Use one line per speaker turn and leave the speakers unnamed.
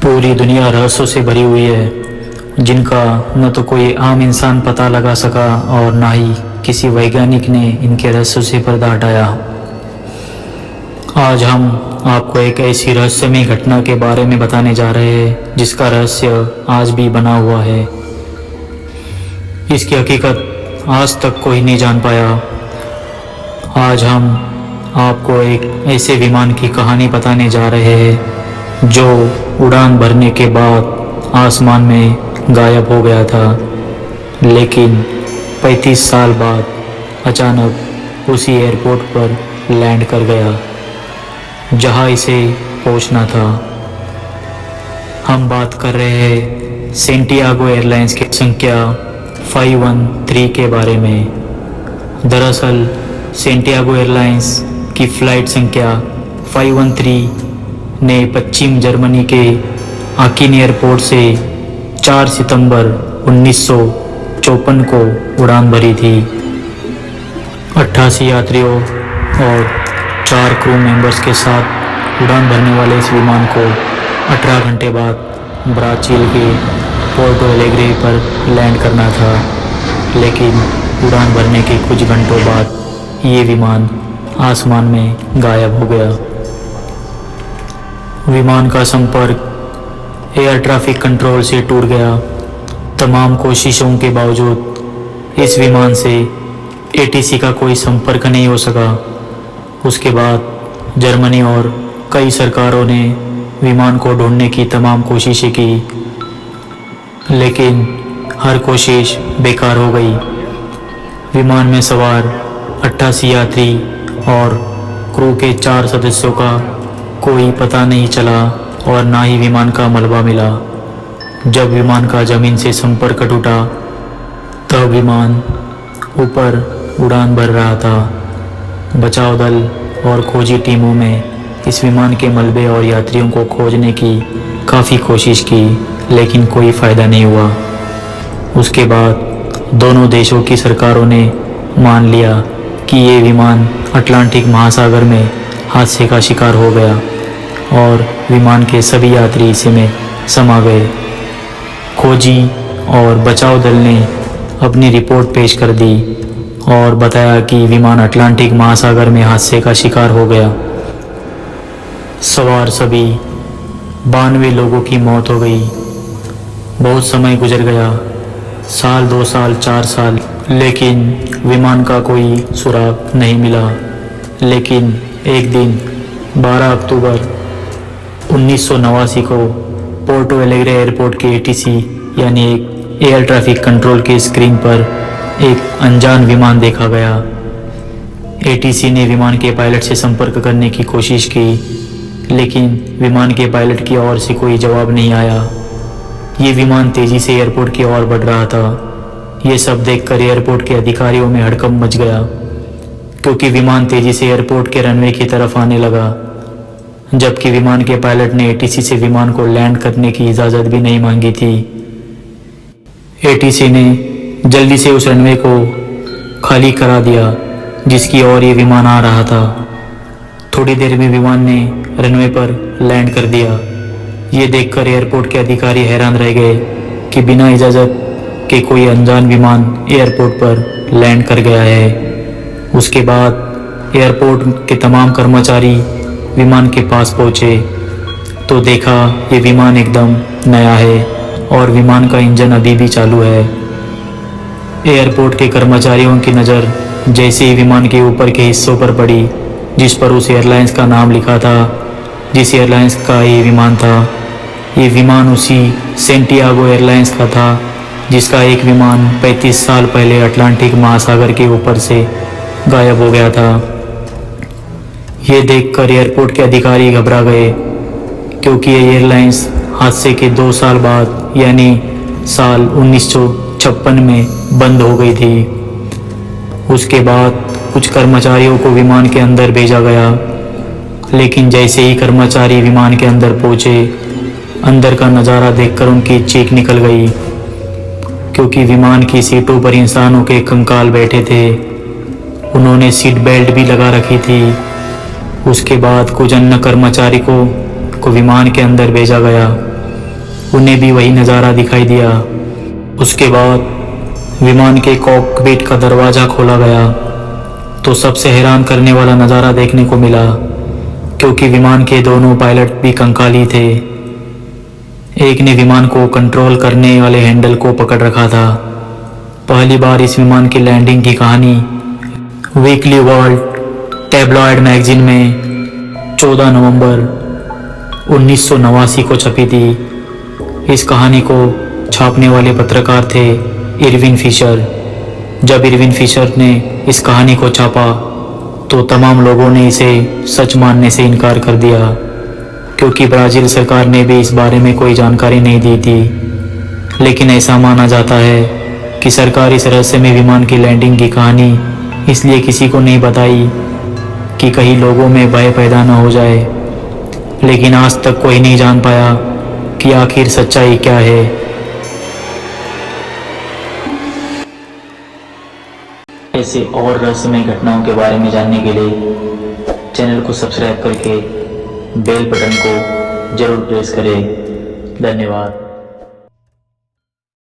पूरी दुनिया रहस्यों से भरी हुई है, जिनका न तो कोई आम इंसान पता लगा सका और न ही किसी वैज्ञानिक ने इनके रहस्यों से पर्दा हटाया। आज हम आपको एक ऐसी रहस्यमय घटना के बारे में बताने जा रहे हैं जिसका रहस्य आज भी बना हुआ है। इसकी हकीकत आज तक कोई नहीं जान पाया। आज हम आपको एक ऐसे विमान की कहानी बताने जा रहे हैं जो उड़ान भरने के बाद आसमान में गायब हो गया था, लेकिन 35 साल बाद अचानक उसी एयरपोर्ट पर लैंड कर गया जहां इसे पहुंचना था। हम बात कर रहे हैं सेंटियागो एयरलाइंस की संख्या 513 के बारे में। दरअसल सेंटियागो एयरलाइंस की फ़्लाइट संख्या 513 ने पश्चिम जर्मनी के आकिन एयरपोर्ट से 4 सितंबर 1954 को उड़ान भरी थी। 88 यात्रियों और 4 क्रू मेंबर्स के साथ उड़ान भरने वाले इस विमान को 18 घंटे बाद ब्राज़ील के पोर्टो एलेग्रे पर लैंड करना था, लेकिन उड़ान भरने के कुछ घंटों बाद ये विमान आसमान में गायब हो गया। विमान का संपर्क एयर ट्रैफिक कंट्रोल से टूट गया। तमाम कोशिशों के बावजूद इस विमान से एटीसी का कोई संपर्क नहीं हो सका। उसके बाद जर्मनी और कई सरकारों ने विमान को ढूंढने की तमाम कोशिशें की, लेकिन हर कोशिश बेकार हो गई। विमान में सवार 88 यात्री और क्रू के 4 सदस्यों का कोई पता नहीं चला और ना ही विमान का मलबा मिला। जब विमान का ज़मीन से संपर्क टूटा तब विमान ऊपर उड़ान भर रहा था। बचाव दल और खोजी टीमों में इस विमान के मलबे और यात्रियों को खोजने की काफ़ी कोशिश की, लेकिन कोई फ़ायदा नहीं हुआ। उसके बाद दोनों देशों की सरकारों ने मान लिया कि ये विमान अटलांटिक महासागर में हादसे का शिकार हो गया और विमान के सभी यात्री इसी में समा गए। खोजी और बचाव दल ने अपनी रिपोर्ट पेश कर दी और बताया कि विमान अटलांटिक महासागर में हादसे का शिकार हो गया। सवार सभी 92 लोगों की मौत हो गई। बहुत समय गुजर गया, साल 2 साल 4 साल, लेकिन विमान का कोई सुराग नहीं मिला। लेकिन एक दिन 12 अक्टूबर 1989 को पोर्टो एलेग्रे एयरपोर्ट के एटीसी यानी एक एयर ट्रैफिक कंट्रोल के स्क्रीन पर एक अनजान विमान देखा गया। एटीसी ने विमान के पायलट से संपर्क करने की कोशिश की, लेकिन विमान के पायलट की ओर से कोई जवाब नहीं आया। ये विमान तेज़ी से एयरपोर्ट की ओर बढ़ रहा था। ये सब देखकर एयरपोर्ट के अधिकारियों में हड़कंप मच गया, क्योंकि विमान तेज़ी से एयरपोर्ट के रनवे की तरफ आने लगा, जबकि विमान के पायलट ने एटीसी से विमान को लैंड करने की इजाज़त भी नहीं मांगी थी। एटीसी ने जल्दी से उस रनवे को खाली करा दिया जिसकी ओर ये विमान आ रहा था। थोड़ी देर में विमान ने रनवे पर लैंड कर दिया। ये देखकर एयरपोर्ट के अधिकारी हैरान रह गए कि बिना इजाज़त के कोई अनजान विमान एयरपोर्ट पर लैंड कर गया है। उसके बाद एयरपोर्ट के तमाम कर्मचारी विमान के पास पहुंचे तो देखा ये विमान एकदम नया है और विमान का इंजन अभी भी चालू है। एयरपोर्ट के कर्मचारियों की नज़र जैसे ही विमान के ऊपर के हिस्सों पर पड़ी जिस पर उस एयरलाइंस का नाम लिखा था, जिस एयरलाइंस का ये विमान था, ये विमान उसी सेंटियागो एयरलाइंस का था जिसका एक विमान 35 साल पहले अटलांटिक महासागर के ऊपर से गायब हो गया था। ये देखकर एयरपोर्ट के अधिकारी घबरा गए, क्योंकि ये एयरलाइंस हादसे के 2 साल बाद यानी साल 1956 में बंद हो गई थी। उसके बाद कुछ कर्मचारियों को विमान के अंदर भेजा गया, लेकिन जैसे ही कर्मचारी विमान के अंदर पहुंचे, अंदर का नज़ारा देखकर उनकी चीख निकल गई, क्योंकि विमान की सीटों पर इंसानों के कंकाल बैठे थे। उन्होंने सीट बेल्ट भी लगा रखी थी। उसके बाद कुछ अन्य कर्मचारी को विमान के अंदर भेजा गया उन्हें भी वही नज़ारा दिखाई दिया। उसके बाद विमान के कॉकपिट का दरवाज़ा खोला गया तो सबसे हैरान करने वाला नज़ारा देखने को मिला, क्योंकि विमान के दोनों पायलट भी कंकाली थे। एक ने विमान को कंट्रोल करने वाले हैंडल को पकड़ रखा था। पहली बार इस विमान की लैंडिंग की कहानी वीकली वर्ल्ड टैब्लॉयड मैगजीन में 14 नवंबर 1989 को छपी थी। इस कहानी को छापने वाले पत्रकार थे इरविन फिशर। जब इरविन फिशर ने इस कहानी को छापा तो तमाम लोगों ने इसे सच मानने से इनकार कर दिया, क्योंकि ब्राज़ील सरकार ने भी इस बारे में कोई जानकारी नहीं दी थी। लेकिन ऐसा माना जाता है कि सरकार इस रहस्यमय विमान की लैंडिंग की कहानी इसलिए किसी को नहीं बताई कि कहीं लोगों में भय पैदा न हो जाए। लेकिन आज तक कोई नहीं जान पाया कि आखिर सच्चाई क्या है। ऐसे और रहस्यमय घटनाओं के बारे में जानने के लिए चैनल को सब्सक्राइब करके बेल बटन को जरूर प्रेस करें। धन्यवाद।